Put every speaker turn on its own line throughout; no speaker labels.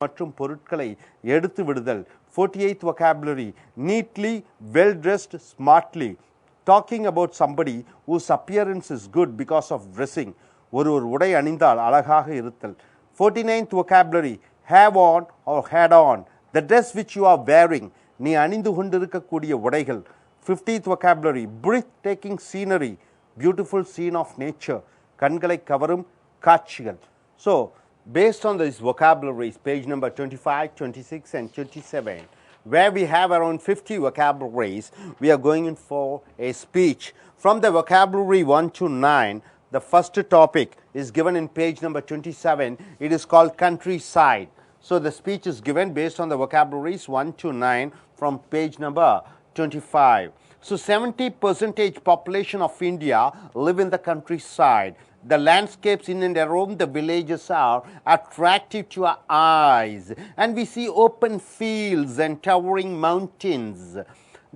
மற்றும் பொருட்களை எடுத்து விடுதல். 48th vocabulary, neatly, well dressed, smartly. Talking about somebody whose appearance is good because of dressing. ஒரு உடை அணிந்தால் அழகாக இருத்தல். 49th vocabulary, have on or had on. The dress which you are wearing. நீ அணிந்து கொண்டிருக்கக்கூடிய உடைகள். 50th vocabulary, breathtaking scenery. Beautiful scene of nature. கண்களை கவரும் காட்சிகள். So, based on these vocabularies, page number 25, 26 and 27, where we have around 50 vocabularies, we are going in for a speech. From the vocabulary 1 to 9, the first topic is given in page number 27. It is called countryside. So the speech is given based on the vocabularies 1 to 9 from page number 25. So 70% population of India live in the countryside. The landscapes in and around the villages are attractive to our eyes, and we see open fields and towering mountains.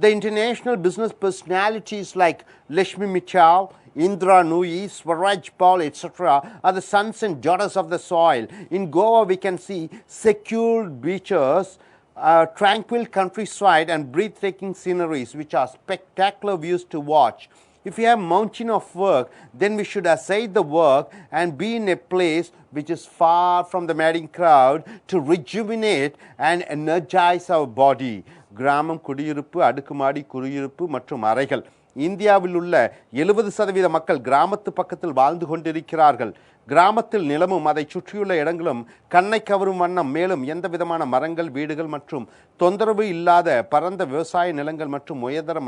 The international business personalities like Lakshmi Mittal, Indra Nooyi, Swaraj Paul, etc. are the sons and daughters of the soil. In Goa, we can see secure beaches, tranquil countryside and breathtaking sceneries which are spectacular views to watch. If we have mountain of work, then we should aside the work and be in a place which is far from the madding crowd to rejuvenate and energize our body. கிராமம், குடியிருப்பு, அடுக்குமாடி குடியிருப்பு மற்றும் அறைகள். இந்தியாவில் உள்ள 70% மக்கள் கிராமத்து பக்கத்தில் வாழ்ந்து கொண்டிருக்கிறார்கள். கிராமத்தில் நிலமும் அதை சுற்றியுள்ள இடங்களும் கண்ணை கவரும் வண்ணம். மேலும் எந்த விதமான மரங்கள், வீடுகள் மற்றும் தொந்தரவு இல்லாத பரந்த விவசாய நிலங்கள் மற்றும் உயர்தர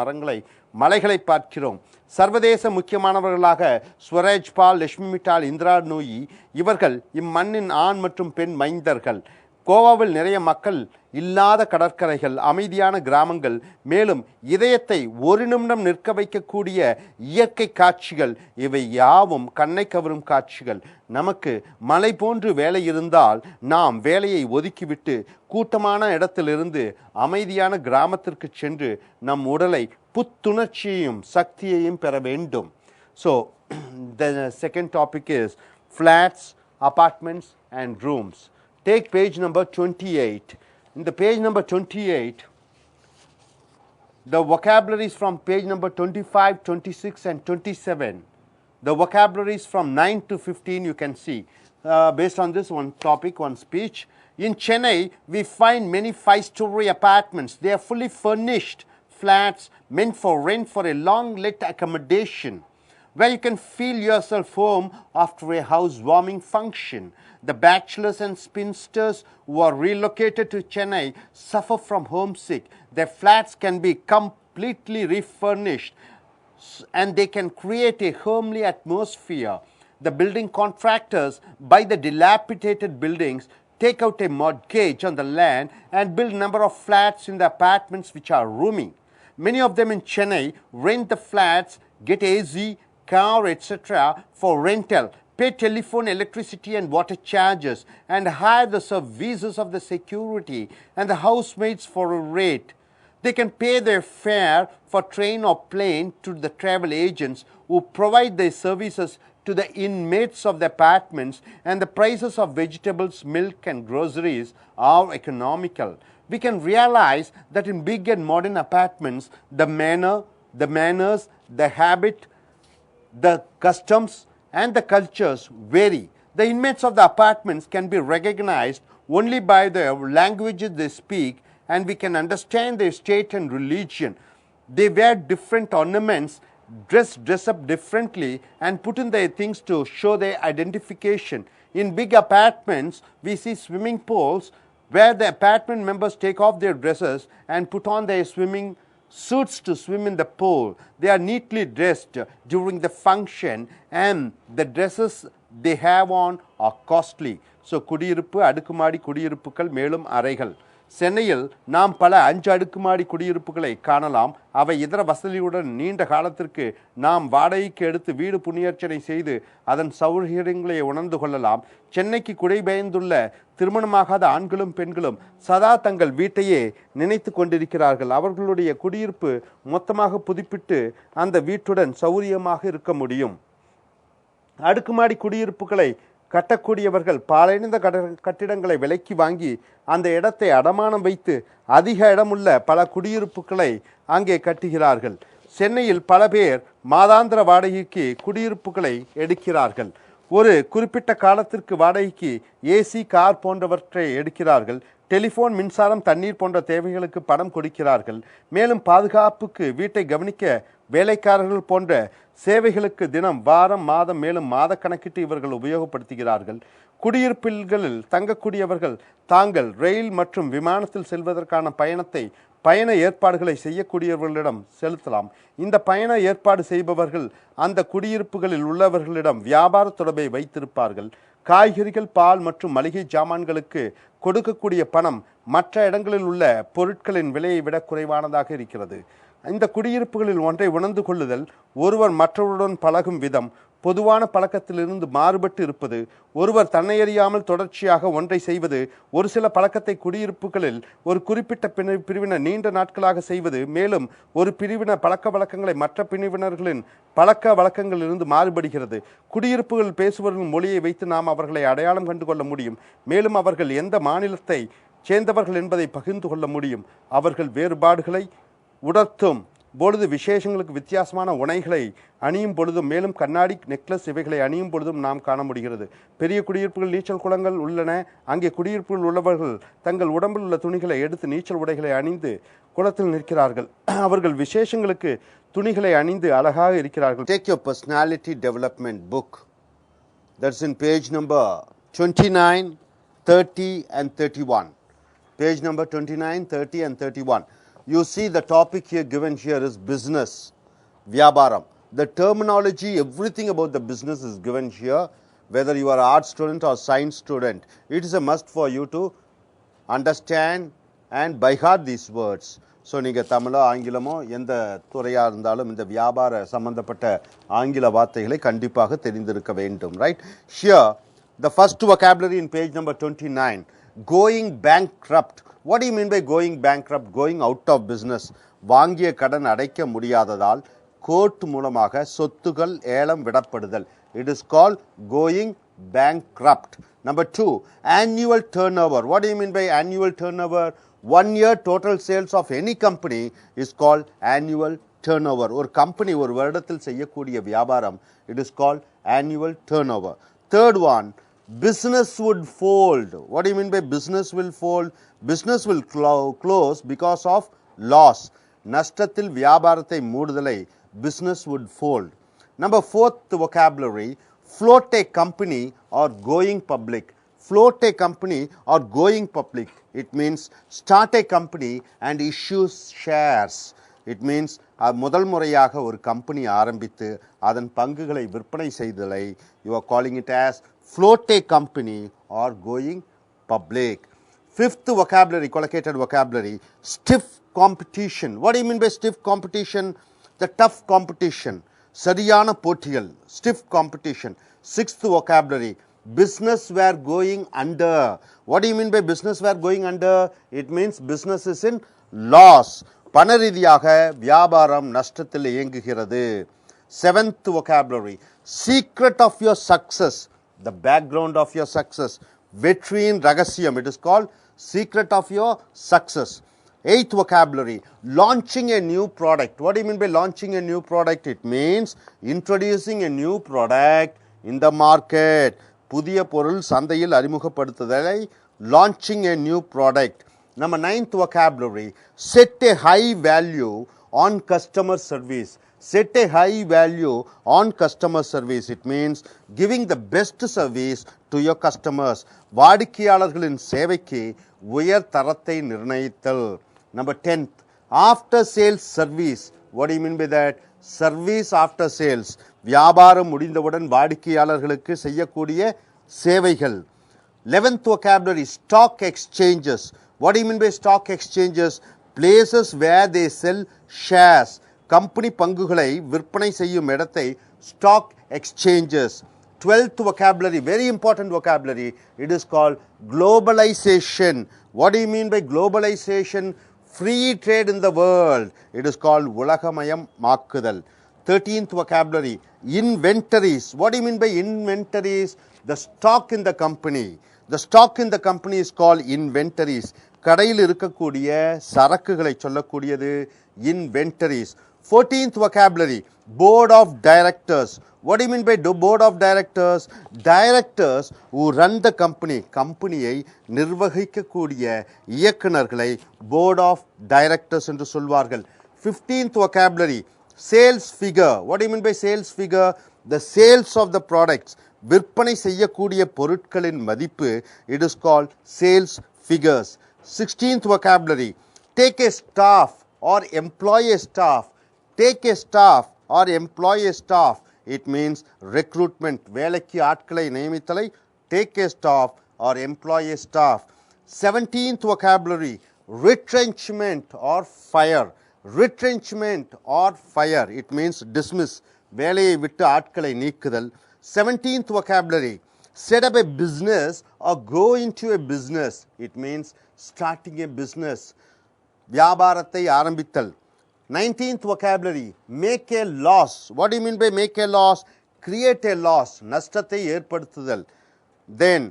மலைகளை பார்க்கிறோம். சர்வதேச முக்கியமானவர்களாக ஸ்வராஜ் பால், லட்சுமி மிட்டால், இந்திரா நூயி இவர்கள் இம்மண்ணின் ஆண் மற்றும் பெண் மைந்தர்கள். கோவாவில் நிறைய மக்கள் இல்லாத கடற்கரைகள், அமைதியான கிராமங்கள், மேலும் இதயத்தை ஒரு நிமிடம் நிற்க வைக்கக்கூடிய இயற்கை காட்சிகள், இவை யாவும் கண்ணை கவரும் காட்சிகள். நமக்கு மலை போன்று வேலை இருந்தால் நாம் வேலையை ஒதுக்கிவிட்டு கூட்டமான இடத்திலிருந்து அமைதியான கிராமத்திற்கு சென்று நம் உடலை புத்துணர்ச்சியையும் சக்தியையும் பெற வேண்டும். So the second topic is flats, apartments and rooms. Take page number 28. In the page number 28, the vocabularies from page number 25, 26 and 27. The vocabularies from 9 to 15 you can see. Based on this one topic, one speech. In Chennai, we find many 5-story apartments. They are fully furnished flats meant for rent for a long-let accommodation, where you can feel yourself home after a housewarming function. The bachelors and spinsters who are relocated to Chennai suffer from homesick. Their flats can be completely refurnished and they can create a homely atmosphere. The building contractors buy the dilapidated buildings, take out a mortgage on the land and build a number of flats in the apartments which are roomy. Many of them in Chennai rent the flats, get AC, car, etc. for rental, pay telephone, electricity and water charges, and hire the services of the security and the housemaids for a rate. They can pay their fare for train or plane to the travel agents who provide their services to the inmates of the apartments, and the prices of vegetables, milk and groceries are economical. We can realize that in big and modern apartments, the manners, the habit, the customs and the cultures vary. The inmates of the apartments can be recognized only by the languages they speak, and we can understand their state and religion. They wear different ornaments, dress up differently and put in their things to show their identification. In big apartments, we see swimming pools where the apartment members take off their dresses and put on their swimming suits to swim in the pool. They are neatly dressed during the function and the dresses they have on are costly. So குடியிருப்பு, அடுக்குமாடி குடியிருப்புகள், மேலும் அறைகள். சென்னையில் நாம் பல 5 அடுக்குமாடி குடியிருப்புகளை காணலாம். அவை இதர வசதியுடன் நீண்ட காலத்திற்கு நாம் வாடகைக்கு எடுத்து வீடு புண்ணியர்ச்சனை செய்து அதன் சௌகரியங்களை உணர்ந்து கொள்ளலாம். சென்னைக்கு குடிபெயர்ந்துள்ள திருமணமாகாத ஆண்களும் பெண்களும் சதா தங்கள் வீட்டையே நினைத்து கொண்டிருக்கிறார்கள். அவர்களுடைய குடியிருப்பு மொத்தமாக புதுப்பிட்டு அந்த வீட்டுடன் சௌகரியமாக இருக்க முடியும். அடுக்குமாடி குடியிருப்புகளை கட்டக்கூடியவர்கள் பாழடைந்த கட்டிடங்களை விலைக்கு வாங்கி அந்த இடத்தை அடமானம் வைத்து அதிக இடமுள்ள பல குடியிருப்புகளை அங்கே கட்டுகிறார்கள். சென்னையில் பல பேர் மாதாந்திர வாடகைக்கு குடியிருப்புகளை எடுக்கிறார்கள். ஒரு குறிப்பிட்ட காலத்திற்கு வாடகைக்கு ஏசி, கார் போன்றவற்றை எடுக்கிறார்கள். டெலிஃபோன், மின்சாரம், தண்ணீர் போன்ற தேவைகளுக்கு பணம் கொடுக்கிறார்கள். மேலும் பாதுகாப்புக்கு, வீட்டை கவனிக்க வேலைக்காரர்கள் போன்ற சேவைகளுக்கு தினம், வாரம், மாதம், மேலும் மாத கணக்கிட்டு இவர்கள் உபயோகப்படுத்துகிறார்கள். குடியிருப்புகளில் தங்கக்கூடியவர்கள் தாங்கள் ரயில் மற்றும் விமானத்தில் செல்வதற்கான பயண ஏற்பாடுகளை செய்யக்கூடியவர்களிடம் செலுத்தலாம். இந்த பயண ஏற்பாடு செய்பவர்கள் அந்த குடியிருப்புகளில் உள்ளவர்களிடம் வியாபார தொடர்பை வைத்திருப்பார்கள். காய்கறிகள், பால் மற்றும் மளிகை ஜாமான்களுக்கு கொடுக்கக்கூடிய பணம் மற்ற இடங்களில் உள்ள பொருட்களின் விலையை விட குறைவானதாக இருக்கிறது. இந்த குடியிருப்புகளில் ஒன்றை உணர்ந்து கொள்ளுதல், ஒருவர் மற்றவருடன் பழகும் விதம், பொதுவான பழக்கத்திலிருந்து மாறுபட்டு இருப்பது, ஒருவர் தன்னையறியாமல் தொடர்ச்சியாக ஒன்றை செய்வது, ஒரு சில பழக்கத்தை குடியிருப்புகளில் ஒரு குறிப்பிட்ட பிரிவினர் நீண்ட நாட்களாக செய்வது, மேலும் ஒரு பிரிவினர் பழக்க வழக்கங்களை மற்ற பிரிவினர்களின் பழக்க வழக்கங்களிலிருந்து மாறுபடுகிறது. குடியிருப்புகள் பேசுபவர்களின் மொழியை வைத்து நாம் அவர்களை அடையாளம் கண்டு கொள்ள முடியும். மேலும் அவர்கள் எந்த மாநிலத்தை சேர்ந்தவர்கள் என்பதை பகிர்ந்து கொள்ள முடியும். அவர்கள் வேறுபாடுகளை உணர்த்தும் பொழுது விசேஷங்களுக்கு வித்தியாசமான உணைகளை அணியும் பொழுதும், மேலும் கண்ணாடி, நெக்லஸ் இவைகளை அணியும் பொழுதும் நாம் காண முடிகிறது. பெரிய குடியிருப்புகள், நீச்சல் குளங்கள் உள்ளன. அங்கே குடியிருப்புகள் உள்ளவர்கள் தங்கள் உடம்பில் உள்ள துணிகளை எடுத்து நீச்சல் உடைகளை அணிந்து குளத்தில் நிற்கிறார்கள். அவர்கள் விசேஷங்களுக்கு துணிகளை அணிந்து அழகாக இருக்கிறார்கள். Take your personality development book. That's in page number 29, 30 and 31. Page number 29, 30 and 31. You see the topic here given here is business, Vyabaram. The terminology, everything about the business is given here, whether you are an art student or science student. It is a must for you to understand and by heart these words. So நீங்கள் தமிழோ ஆங்கிலமோ எந்த துறையாக இருந்தாலும் இந்த வியாபார சம்பந்தப்பட்ட ஆங்கில வார்த்தைகளை கண்டிப்பாக தெரிந்திருக்க வேண்டும். Right? Here, the first vocabulary in page number 29, going bankrupt. What do you mean by going bankrupt? Going out of business. வாங்கிய கடன் அடைக்க முடியாததால் கோர்ட் மூலமாக சொத்துகள் ஏலம் விடப்படுதல். It is called going bankrupt. Number 2, annual turnover. What do you mean by annual turnover? 1 year total sales of any company is called annual turnover. ஒரு company ஒரு வருடத்தில் செய்யக்கூடிய வியாபாரம், it is called annual turnover. Third one, business would fold. What do you mean by business will fold? Business will close because of loss. நஷ்டத்தில் வியாபாரத்தை மூடுதலை business would fold. Number 4th vocabulary, float a company or going public. Float a company or going public. It means start a company and issue shares. It means முதல் முறையாக ஒரு company ஆரம்பித்து அதன் பங்குகளை விற்பனை செய்தலை you are calling it as float a company or going public. 5th vocabulary, collocated vocabulary, stiff competition. What do you mean by stiff competition? The tough competition. சரியான போட்டிகள், stiff competition. 6th vocabulary, business were going under. What do you mean by business were going under? It means business is in loss. பண ரீதியாக வியாபாரம் நஷ்டத்தில் இயங்குகிறது. 7th vocabulary, secret of your success. The background of your success. வெற்றியின் ரகசியம். It is called secret of your success. 8th vocabulary, launching a new product. What do you mean by launching a new product? It means introducing a new product in the market. புதிய பொருள் சந்தையில் அறிமுகப்படுத்துதலை launching a new product. Number 9th vocabulary, set a high value on customer service. Set a high value on customer service. It means giving the best service to your customers. வாடிக்கையாளர்களின் சேவைக்கு உயர் தரத்தை நிர்ணயித்தல். Number 10th, after sales service. What do you mean by that? Service after sales. வியாபாரம் முடிந்தவுடன் வாடிக்கையாளர்களுக்கு செய்யக்கூடிய சேவைகள். 11th vocabulary, stock exchanges. What do you mean by stock exchanges? Places where they sell shares. Company பங்குகளை விற்பனை செய்யும் இடத்தை stock exchanges. 12th vocabulary, very important vocabulary, it is called globalization. What do you mean by globalization? Free trade in the world. It is called உலகமயம் மாக்குதல். 13th vocabulary, inventories. What do you mean by inventories? the stock in the company. The stock in the company is called inventories. கடையில் இருக்கக்கூடிய சரக்குகளை சொல்லக்கூடியது inventories. 14th vocabulary, board of directors. What do you mean by board of directors? Directors who run the company. கம்பெனியை நிர்வகிக்கக்கூடிய இயக்குனர்களை board of directors என்று சொல்வார்கள். 15th vocabulary, sales figure. What do you mean by sales figure? The sales of the products. விற்பனை செய்யக்கூடிய பொருட்களின் மதிப்பு. It is called sales figures. 16th vocabulary, take a staff or employ a staff. Take a staff or employ a staff. It means recruitment. வேலைக்கு ஆட்களை நியமித்தலை take a staff or employ a staff. 17th vocabulary, retrenchment or fire. Retrenchment or fire. It means dismiss. வேலையை விட்டு ஆட்களை நீக்குதல். 17th vocabulary, set up a business or go into a business. It means starting a business. வியாபாரத்தை ஆரம்பித்தல். 19th vocabulary, make a loss. What do you mean by make a loss? Create a loss. நஷ்டத்தை ஏற்படுத்துதல். Then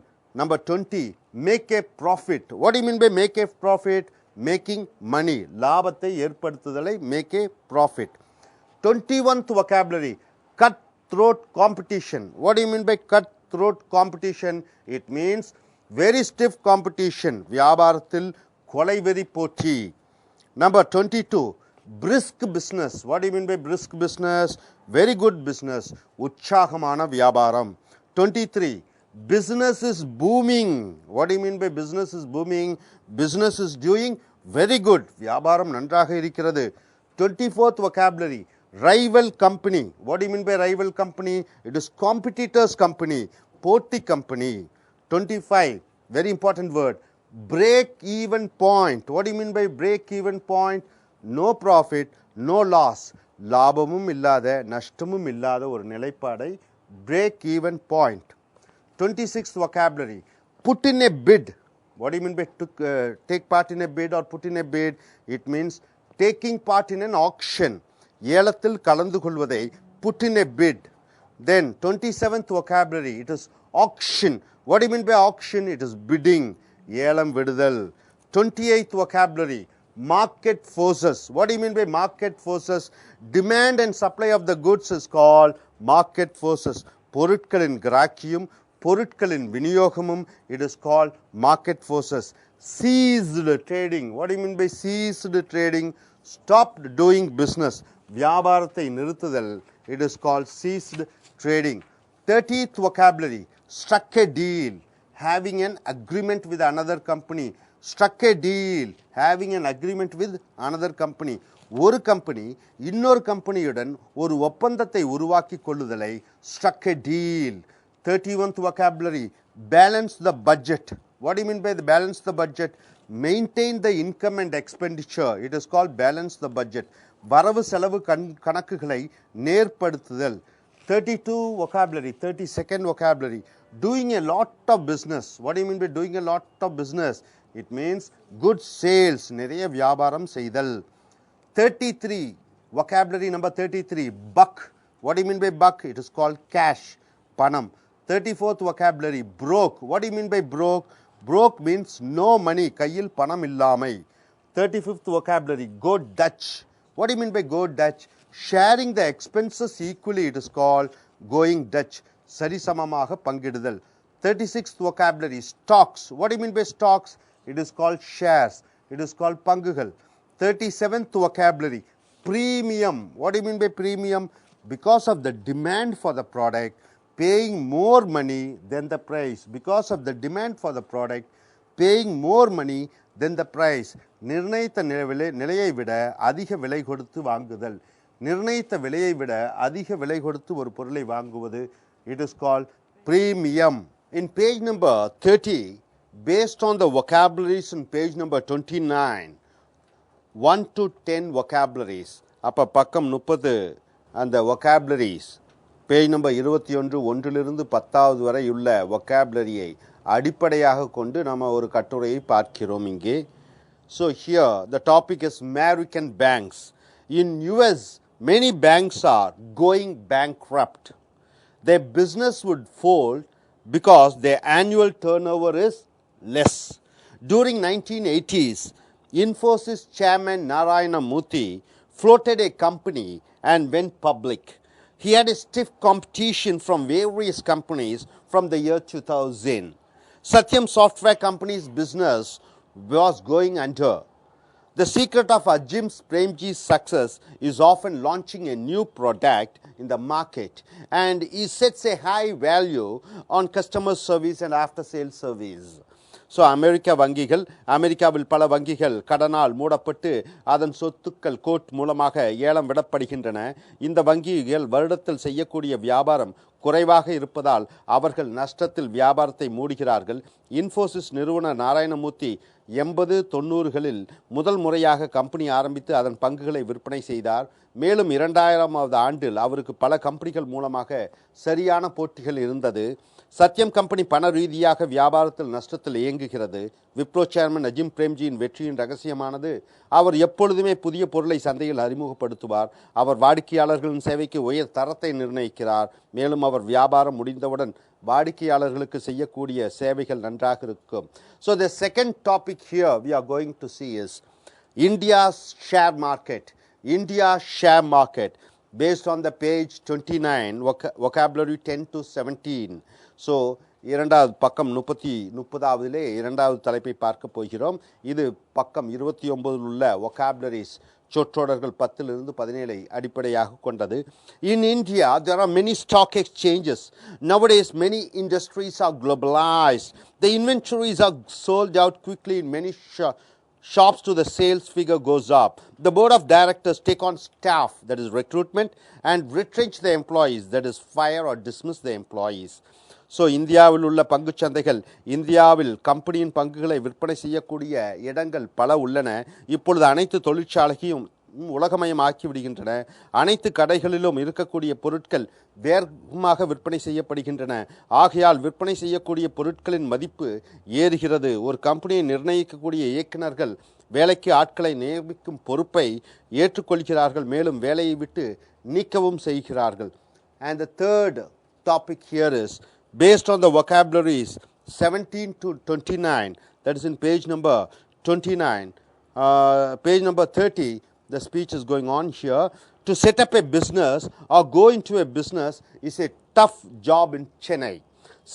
number 20, make a profit. What do you mean by make a profit? Making money. லாபத்தை ஏற்படுத்துதலை make a profit. 21st vocabulary, cutthroat competition. What do you mean by cutthroat competition? It means very stiff competition. வியாபாரத்தில் கொலைவெறி போட்டி. Number 22, brisk business. What do you mean by brisk business? Very good business. உற்சாகமான வியாபாரம். 23, business is booming. What do you mean by business is booming? Business is doing very good. வியாபாரம் நன்றாக இருக்கிறது. 24th vocabulary, rival company. What do you mean by rival company? It is competitors company, போட்டி company. 25, very important word, break even point. What do you mean by break even point? No profit, no loss. லாபமும் இல்லாத நஷ்டமும் இல்லாத ஒரு நிலைப்பாடை break even point. 26th vocabulary, put in a bid. What do you mean by take part in a bid or put in a bid? It means taking part in an auction. ஏலத்தில் கலந்து கொள்வதை put in a bid. Then 27th vocabulary, it is auction. What do you mean by auction? It is bidding. ஏலம் விடுதல். 28th vocabulary, market forces. What do you mean by market forces? Demand and supply of the goods is called market forces. பொருட்களின் கிராக்கியும் பொருட்களின் விநியோகமும், it is called market forces. Ceased trading. What do you mean by ceased trading? Stopped doing business. வியாபாரத்தை நிறுத்துதல். It is called ceased trading. 30th vocabulary, struck a deal. Having an agreement with another company. Struck a deal. Having an agreement with another company. ஒரு company இன்னொரு கம்பெனியுடன் ஒரு ஒப்பந்தத்தை உருவாக்கி கொள்ளுதலை struck a deal. 31st vocabulary, balance the budget. What do you mean by the balance the budget? Maintain the income and expenditure. It is called balance the budget. வரவு செலவு கணக்குகளை நேர்படுத்துதல். 32 vocabulary, 32nd vocabulary, doing a lot of business. What do you mean by doing a lot of business? It means good sales. நிறைய வியாபாரம் செய்தல். 33 vocabulary number 33, buck. What do you mean by buck? It is called cash, பணம். 34th vocabulary, broke. What do you mean by broke? Broke means no money, கையில் பணம் இல்லாமை. 35th vocabulary, go Dutch. What do you mean by go Dutch? Sharing the expenses equally, it is called going Dutch. சரிசமமாக பங்கிடுதல். 36th vocabulary, stocks. What do you mean by stocks? It is called shares. It is called பங்குகள். 37th vocabulary, premium. What do you mean by premium? Because of the demand for the product, paying more money than the price. Because of the demand for the product, paying more money than the price. நிர்ணயித்த நிலையை விட அதிக விலை கொடுத்து வாங்குதல். நிர்ணயித்த விலையை விட அதிக விலை கொடுத்து ஒரு பொருளை வாங்குவது. It is called premium. In page number 30, based on the vocabularies in page number 29, 1 to 10 vocabularies. அப்போ பக்கம் 30 அந்த vocabularies. பேஜ் நம்பர் 21 ஒன்றிலிருந்து 10வது வரை உள்ள vocabularyயை அடிப்படையாக கொண்டு நம்ம ஒரு கட்டுரையை பார்க்கிறோம் இங்கே. So here the topic is American banks. In US, many banks are going bankrupt. Their business would fold because their annual turnover is less. During 1980s, Infosys chairman Narayana Murthy floated a company and went public. He had a stiff competition from various companies from the year 2000. Satyam Software Company's business was going under. The secret of Ajim Premji's success is often launching a new product in the market, and he sets a high value on customer service and after sales service. So அமெரிக்காவில் பல வங்கிகள் கடனால் மூடப்பட்டு அதன் சொத்துக்கள் court மூலமாக ஏலம் விடப்படுகின்றன. இந்த வங்கிகள் வருடத்தில் செய்யக்கூடிய வியாபாரம் குறைவாக இருப்பதால் அவர்கள் நஷ்டத்தில் வியாபாரத்தை மூடுகிறார்கள். இன்ஃபோசிஸ் நிறுவனர் நாராயணமூர்த்தி 80-90களில் முதல் முறையாக கம்பெனி ஆரம்பித்து அதன் பங்குகளை விற்பனை செய்தார். மேலும் 2000ஆவது ஆண்டில் அவருக்கு பல கம்பெனிகள் மூலமாக சரியான போட்டிகள் இருந்தது. சத்யம் கம்பெனி பண ரீதியாக வியாபாரத்தில் நஷ்டத்தில் இயங்குகிறது. விப்ரோ சேர்மன் அஜிம் பிரேம்ஜியின் வெற்றியின் ரகசியமானது அவர் எப்பொழுதுமே புதிய பொருளை சந்தையில் அறிமுகப்படுத்துவார். அவர் வாடிக்கையாளர்களின் சேவைக்கு உயர் தரத்தை நிர்ணயிக்கிறார். மேலும் அவர் வியாபாரம் முடிந்தவுடன் வாடிக்கையாளர்களுக்கு செய்யக்கூடிய சேவைகள் நன்றாக இருக்கும். So the second topic here we are going to see is India's share market. India's share market based on the page 29 vocabulary 10 to 17. So இரண்டாவது பக்கம் 30ஆவதிலே இரண்டாவது தலைப்பை பார்க்க போகிறோம். இது பக்கம் 29 உள்ள vocabularies சொற்றொடர்கள் 10லிருந்து 17 அடிப்படையாக கொண்டது. In India there are many stock exchanges. Nowadays many industries are globalized. The inventories are sold out quickly in many shops to the sales figure goes up. The board of directors take on staff, that is recruitment, and retrench the employees, that is fire or dismiss the employees. So இந்தியாவில் உள்ள பங்கு சந்தைகள், இந்தியாவில் கம்பெனியின் பங்குகளை விற்பனை செய்யக்கூடிய இடங்கள் பல உள்ளன. இப்பொழுது அனைத்து தொழிற்சாலையும் உலகமயமாக்கி விடுகின்றன. அனைத்து கடைகளிலும் இருக்கக்கூடிய பொருட்கள் வேகமாக விற்பனை செய்யப்படுகின்றன. ஆகையால் விற்பனை செய்யக்கூடிய பொருட்களின் மதிப்பு ஏறுகிறது. ஒரு கம்பெனியை நிர்ணயிக்கக்கூடிய இயக்குநர்கள் வேலைக்கு ஆட்களை நியமிக்கும் பொறுப்பை ஏற்றுக்கொள்கிறார்கள். மேலும் வேலையை விட்டு நீக்கவும் செய்கிறார்கள். And the third topic here is based on the vocabularies 17 to 29, that is in page number 29, page number 30, the speech is going on here. To set up a business or go into a business is a tough job in Chennai.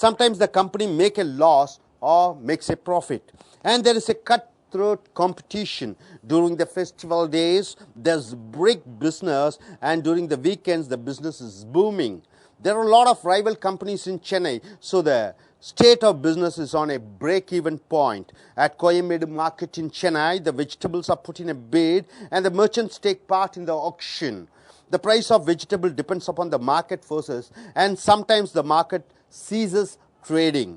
Sometimes the company make a loss or makes a profit, and there is a cutthroat competition. During the festival days there's big business, and during the weekends the business is booming. There are a lot of rival companies in Chennai, so the state of business is on a break-even point. At Coimbatore market in Chennai, the vegetables are put in a bid and the merchants take part in the auction. The price of vegetable depends upon the market forces, and sometimes the market ceases trading.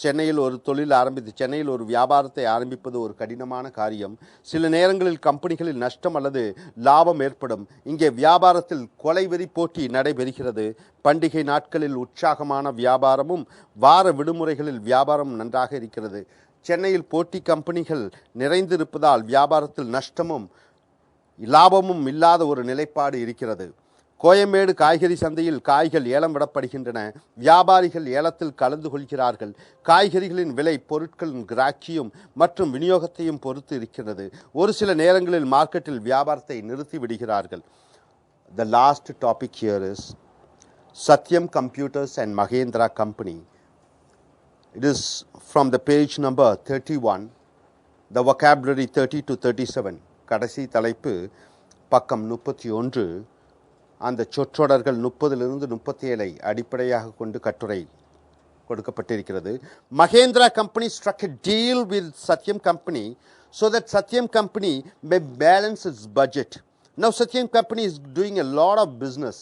சென்னையில் ஒரு தொழில் ஆரம்பித்து சென்னையில் ஒரு வியாபாரத்தை ஆரம்பிப்பது ஒரு கடினமான காரியம். சில நேரங்களில் கம்பெனிகளில் நஷ்டம் அல்லது லாபம் ஏற்படும். இங்கே வியாபாரத்தில் கொலைவெறி போட்டி நடைபெறுகிறது. பண்டிகை நாட்களில் உற்சாகமான வியாபாரமும் வார விடுமுறைகளில் வியாபாரம் நன்றாக இருக்கிறது. சென்னையில் போட்டி கம்பெனிகள் நிறைந்திருப்பதால் வியாபாரத்தில் நஷ்டமும் லாபமும் இல்லாத ஒரு நிலைப்பாடு இருக்கிறது. கோயம்பேடு காய்கறி சந்தையில் காய்கள் ஏலம் விடப்படுகின்றன. வியாபாரிகள் ஏலத்தில் கலந்து கொள்கிறார்கள். காய்கறிகளின் விலை பொருட்களின் கிராக்கியும் மற்றும் விநியோகத்தையும் பொறுத்து இருக்கிறது. ஒரு சில நேரங்களில் மார்க்கெட்டில் வியாபாரத்தை நிறுத்தி விடுகிறார்கள். The last topic here is Satyam Computers and Mahindra Company. It is from the page number 31, the vocabulary 30 to 37. கடைசி தலைப்பு பக்கம் 31. அந்த சொற்றொடர்கள் 30லிருந்து 37 அடிப்படையாக கொண்டு கட்டுரை கொடுக்கப்பட்டிருக்கிறது. Mahindra company struck a deal with Satyam company so that Satyam company may balance its budget. Now Satyam company is doing a lot of business.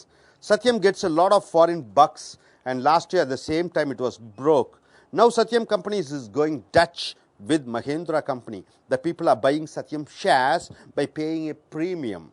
Satyam gets a lot of foreign bucks, and last year at the same time it was broke. Now Satyam company is going Dutch with Mahindra company. The people are buying Satyam shares by paying a premium.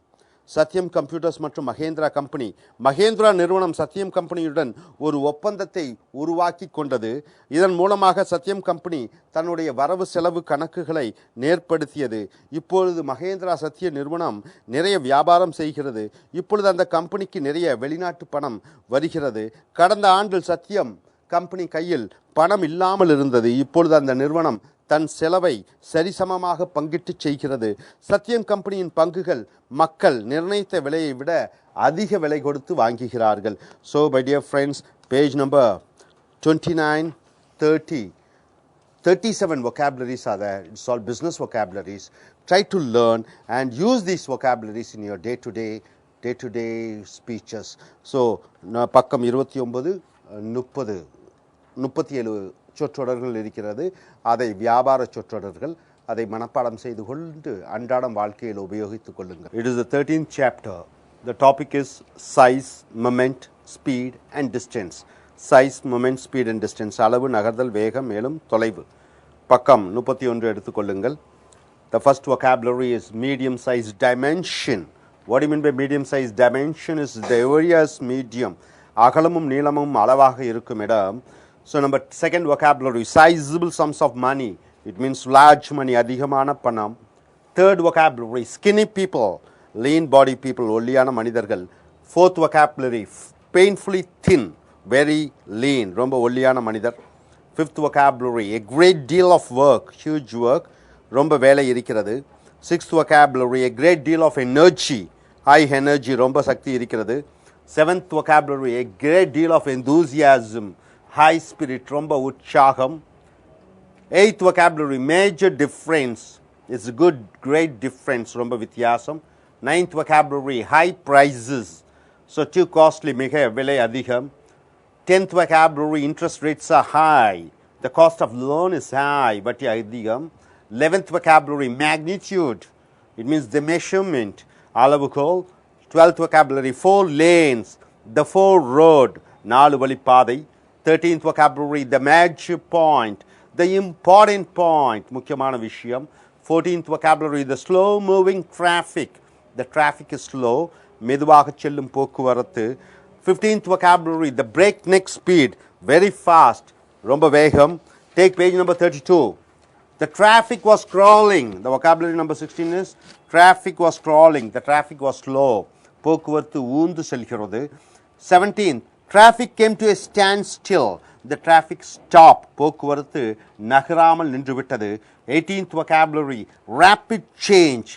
Sathyam computers மற்றும் Mahindra company, Mahindra நிறுவனம் சத்யம் கம்பெனியுடன் ஒரு ஒப்பந்தத்தை உருவாக்கி கொண்டது. இதன் மூலமாக சத்யம் company தன்னுடைய வரவு செலவு கணக்குகளை நேர்படுத்தியது. இப்பொழுது மகேந்திரா சத்ய நிறுவனம் நிறைய வியாபாரம் செய்கிறது. இப்பொழுது அந்த கம்பெனிக்கு நிறைய வெளிநாட்டு பணம் வருகிறது. கடந்த ஆண்டில் சத்யம் கம்பெனி கையில் பணம் இல்லாமல் இருந்தது. இப்பொழுது அந்த நிறுவனம் தன் செலவை சரிசமமாக பங்கிட்டு செய்கிறது. சத்யம் கம்பெனியின் பங்குகள் மக்கள் நிர்ணயித்த விலையை விட அதிக விலை கொடுத்து வாங்குகிறார்கள். So my dear friends, page number 29, 30, 37 vocabularies are there. It's all business vocabularies. Try to learn and use these vocabularies in your day-to-day speeches. So பக்கம் 29, 30, 37 சொற்றொடர்கள் இருக்கிறது. அதை வியாபார சொற்றொடர்கள். அதை மனப்பாடம் செய்து கொண்டு அன்றாடம் வாழ்க்கையில் உபயோகித்துக் கொள்ளுங்கள். It is the 13th chapter. The topic is size, moment, speed and distance. Size, moment, speed and distance. அளவு, நகர்தல், வேகம், மேலும் தொலைவு. பக்கம் 31 எடுத்துக்கொள்ளுங்கள். The first vocabulary is medium size dimension. What do you mean by medium size dimension? Is the area is medium. அகலமும் நீளமும் அளவாக இருக்கும் இடம். So number second vocabulary, sizable sums of money. It means large money, அதிகமான பணம். Third vocabulary, skinny people, lean body people, ஒல்லியான மனிதர்கள். Fourth vocabulary, painfully thin, very lean, ரொம்ப ஒல்லியான மனிதர். Fifth vocabulary, a great deal of work, huge work, ரொம்ப வேலை இருக்கிறது. Sixth vocabulary, a great deal of energy, high energy, ரொம்ப சக்தி இருக்கிறது. Seventh vocabulary, a great deal of enthusiasm, high spirit, ரொம்ப உற்சாகம். Eighth vocabulary, major difference, it's a good, great difference, ரொம்ப வித்தியாசம். Ninth vocabulary, high prices, so too costly, மிக விலை அதிகம். 10th vocabulary, interest rates are high, the cost of loan is high, வட்டி அதிகம். 11th vocabulary, magnitude, it means the measurement, அளவுகோல். 12th vocabulary, 4 lanes, the 4 road, 4 வழிப்பாதை. 13th vocabulary, the major point, the important point, முக்கியமான விஷயம். 14th vocabulary, the slow moving traffic, the traffic is slow, மெதுவாக செல்லும் போக்குவரத்து. 15th vocabulary, the breakneck speed, very fast, ரொம்ப வேகம். Take page number 32. The traffic was crawling. The vocabulary number 16 is traffic was crawling, the traffic was slow, போக்குவரத்து ஊந்து செல்கிறது. 17th, traffic came to a standstill, the traffic stopped, போக்குவரத்து நகராமல் நின்றுவிட்டது. 18th vocabulary, rapid change,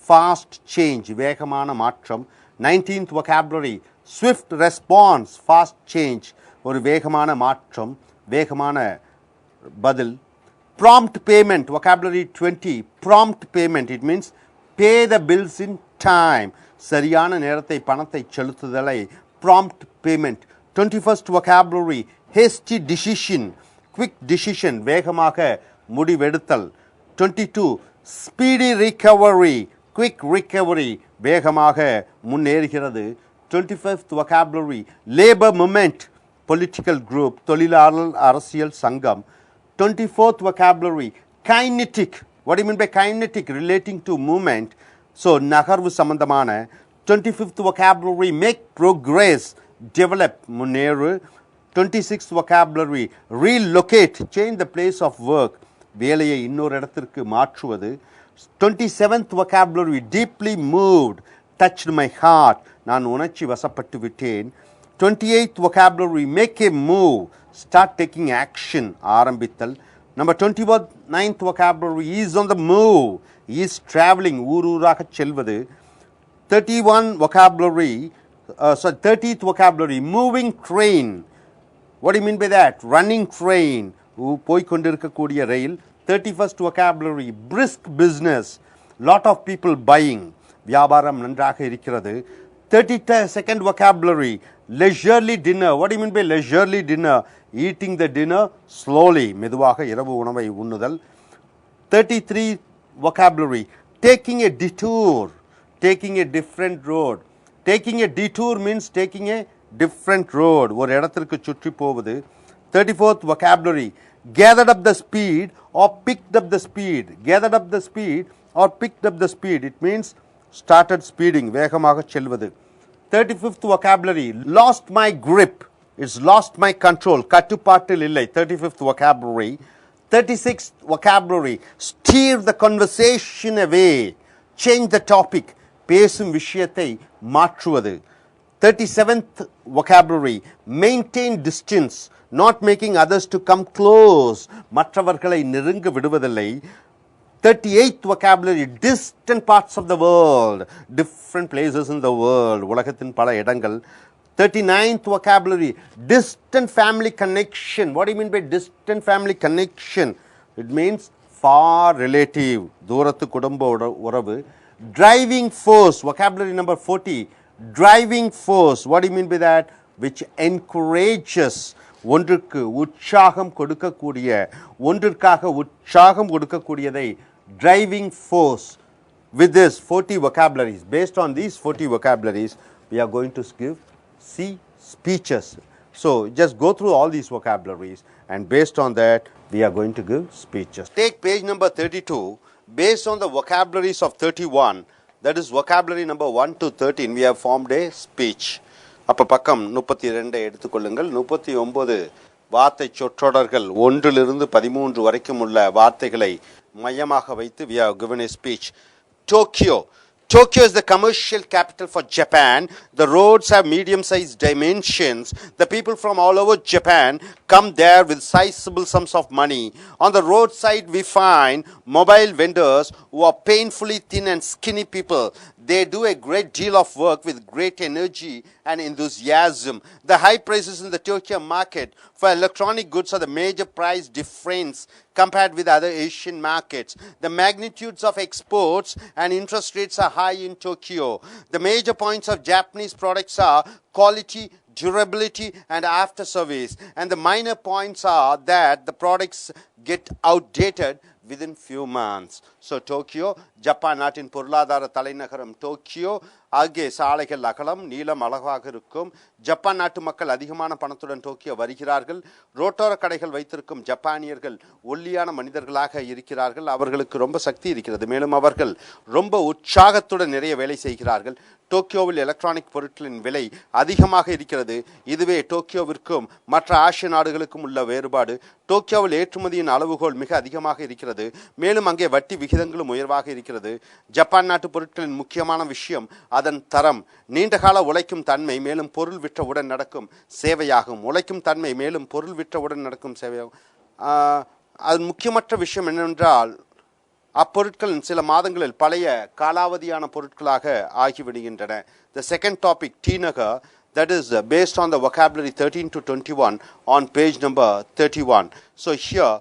fast change, வேகமான மாற்றம். 19th vocabulary, swift response, fast change, ஒரு வேகமான மாற்றம், வேகமான பதில். Prompt payment, vocabulary 20, prompt payment, it means pay the bills in time, சரியான நேரத்தை பணத்தை செலுத்துதலை prompt payment. 21st vocabulary, hasty decision, quick decision, வேகமாக முடிவெடுத்தல். 22, speedy recovery, quick recovery, வேகமாக முன்னேறுகிறது. 25th vocabulary, labor movement, political group, தொழிலாளர் அரசியல் சங்கம். 24th vocabulary, kinetic. What do you mean by kinetic? Relating to movement. So நகர்வு சம்பந்தமான. 25th vocabulary, make progress, develop, முன்னேறு. 26th vocabulary, relocate, change the place of work, வேலையை இன்னொரு இடத்திற்கு மாற்றுவது. 27th vocabulary, deeply moved, touched my heart, நான் உணர்ச்சி வசப்பட்டு விட்டேன். 28th vocabulary, make a move, start taking action, ஆரம்பித்தல். Number 29th vocabulary, he is on the move, he is traveling, ஊராக செல்வது. 30th vocabulary, moving train. What do you mean by that? Running train, போய்கொண்டிருக்கக்கூடிய rail. 31st vocabulary, brisk business, lot of people buying, வியாபாரம் நன்றாக இருக்கிறது. 32nd vocabulary, leisurely dinner. What do you mean by leisurely dinner? Eating the dinner slowly, மெதுவாக இரவு உணவை உண்ணுதல். 33 vocabulary, taking a detour, taking a different road. Taking a detour means taking a different road, ஒரு இடத்திற்கு சுற்றி போவது. 34th vocabulary, gathered up the speed or picked up the speed. Gathered up the speed or picked up the speed, it means started speeding, வேகமாக செல்வது. 35th vocabulary, lost my grip, it's lost my control, கட்டுப்பாட்டில் இல்லை. 35th vocabulary. 36th vocabulary, steer the conversation away, change the topic, பேசும் விஷயத்தை மாற்றுவது. 37th vocabulary, maintain distance, not making others to come close, மற்றவர்களை நெருங்க விடுவதில்லை. 38th vocabulary, distant parts of the world, different places in the world, உலகத்தின் பல இடங்கள். 39th vocabulary, distant family connection. What do you mean by distant family connection? It means far relative, தூரத்து குடும்ப உறவு. Driving force, vocabulary number 40, driving force. What do you mean by that? Which encourages, ஒன்றுக்கு உற்சாகம் கொடுக்கக்கூடிய, ஒன்றிற்காக உற்சாகம் கொடுக்கக்கூடியதை driving force. With this 40 vocabularies, based on these 40 vocabularies, we are going to give C speeches. So just go through all these vocabularies and based on that we are going to give speeches. Take page number 32, based on the vocabularies of 31, that is vocabulary number 1 to 13, we have formed a speech. அப்போ பக்கம் 32 எடுத்துக்கொள்ளுங்கள். 39 வார்த்தை சொற்றொடர்கள் 1 to 13 வரைக்கும் உள்ள வார்த்தைகளை மையமாக வைத்து we have given a speech. Tokyo. Tokyo is the commercial capital for Japan. The roads have medium-sized dimensions. The people from all over Japan come there with sizable sums of money. On the roadside we find mobile vendors who are painfully thin and skinny people. They do a great deal of work with great energy and enthusiasm. The high prices in the Tokyo market for electronic goods are the major price difference compared with other Asian markets. The magnitudes of exports and interest rates are high in Tokyo. The major points of Japanese products are quality, durability and after service, and the minor points are that the products get outdated within few months. So Tokyo, Japan நாட்டின் பொருளாதார தலைநகரம் Tokyo. ஆகிய சாலைகள் அகலம் நீளம் அழகாக இருக்கும். Japan நாட்டு மக்கள் அதிகமான பணத்துடன் டோக்கியோ வருகிறார்கள். ரோட்டோர கடைகள் வைத்திருக்கும் ஜப்பானியர்கள் ஒல்லியான மனிதர்களாக இருக்கிறார்கள். அவர்களுக்கு ரொம்ப சக்தி இருக்கிறது. மேலும் அவர்கள் ரொம்ப உற்சாகத்துடன் நிறைய வேலை செய்கிறார்கள். டோக்கியோவில் எலக்ட்ரானிக் பொருட்களின் விலை அதிகமாக இருக்கிறது. இதுவே டோக்கியோவிற்கும் மற்ற ஆசிய நாடுகளுக்கும் உள்ள வேறுபாடு. டோக்கியோவில் ஏற்றுமதியின் அளவுகோல் மிக அதிகமாக இருக்கிறது. மேலும் அங்கே வட்டி விகிதங்களும் உயர்வாக இருக்கிறது. ஜப்பான் நாட்டு பொருட்களின் முக்கியமான விஷயம் அதன் தரம், நீண்டகால உழைக்கும் தன்மை, மேலும் பொருள் விற்றவுடன் நடக்கும் சேவையாகும். உழைக்கும் தன்மை மேலும் பொருள் விற்றவுடன் நடக்கும் சேவையாகும். அது முக்கியமற்ற விஷயம் என்னவென்றால் அப்பொருட்கள் சில மாதங்களில் பழைய காலாவதியான பொருட்களாக ஆகிவிடுகின்றன. The second topic, T-Nagar, that is based on the vocabulary 13 to 21 on page number 31. So here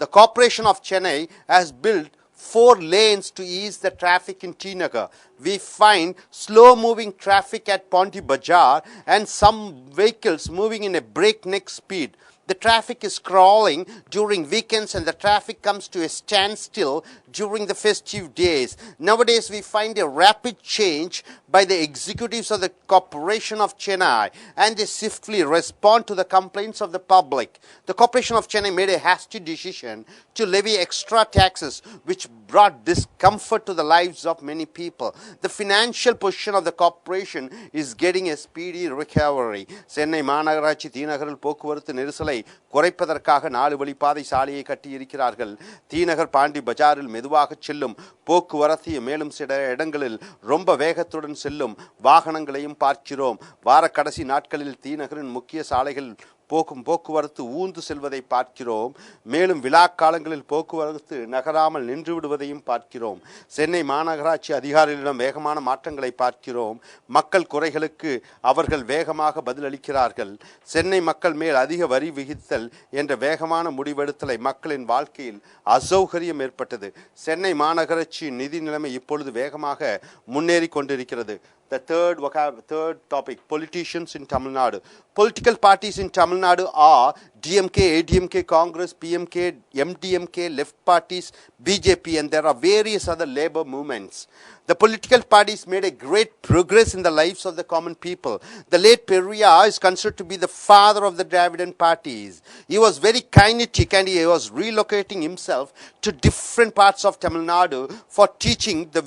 the Corporation of Chennai has built 4 lanes to ease the traffic in T-Nagar. We find slow moving traffic at Ponti Bazaar and some vehicles moving in a breakneck speed. The traffic is crawling during weekends and the traffic comes to a standstill during the festive days. Nowadays we find a rapid change by the executives of the Corporation of Chennai and they swiftly respond to the complaints of the public. The Corporation of Chennai made a hasty decision to levy extra taxes which brought discomfort to the lives of many people. The financial position of the corporation is getting a speedy recovery. Chennai மாநகராட்சி தீநகரில் போக்குவரத்து நெரிசலை குறைப்பதற்காக 4 வழிப்பாதை சாலையை கட்டி இருக்கிறார்கள். தீநகர் பாண்டி பஜாரில் மெதுவாக செல்லும் போக்குவரத்து மேலும் சில இடங்களில் ரொம்ப வேகத்துடன் செல்லும் வாகனங்களையும் பார்க்கிறோம். வார கடைசி நாட்களில் தீநகரின் முக்கிய சாலைகள் போக்குவரத்து ஊந்து செல்வதை பார்க்கிறோம். மேலும் விழா காலங்களில் போக்குவரத்து நகராமல் நின்று விடுவதையும் பார்க்கிறோம். சென்னை மாநகராட்சி அதிகாரிகளிடம் வேகமான மாற்றங்களை பார்க்கிறோம். மக்கள் குறைகளுக்கு அவர்கள் வேகமாக பதிலளிக்கிறார்கள். சென்னை மக்கள் மேல் அதிக வரி விகித்தல் என்ற வேகமான முடிவெடுத்தலை மக்களின் வாழ்க்கையில் அசௌகரியம் ஏற்பட்டது. சென்னை மாநகராட்சியின் நிதி நிலைமை இப்பொழுது வேகமாக முன்னேறி கொண்டிருக்கிறது. The third topic, politicians in Tamil Nadu. Political parties in Tamil Nadu are DMK, ADMK, Congress, PMK, MDMK, left parties, BJP, and there are various other labor movements. The political parties made a great progress in the lives of the common people. The late Periyar is considered to be the father of the Dravidian parties. He was very kinetic and he was relocating himself to different parts of Tamil Nadu for teaching the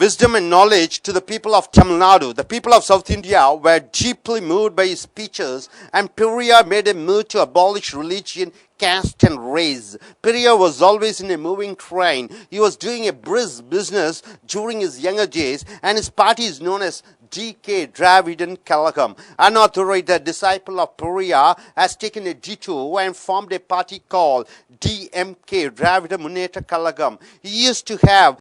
wisdom and knowledge to the people of Tamil Nadu. The people of South India were deeply moved by his speeches and Periyar made a move to abolish abolish religion, caste and race. Periyar was always in a moving train. He was doing a brisk business during his younger days, and his party is known as DK Dravidan Kalagam. Unauthorized disciple of Periyar has taken a detour and formed a party called DMK Dravida Muneta Kalagam. He used to have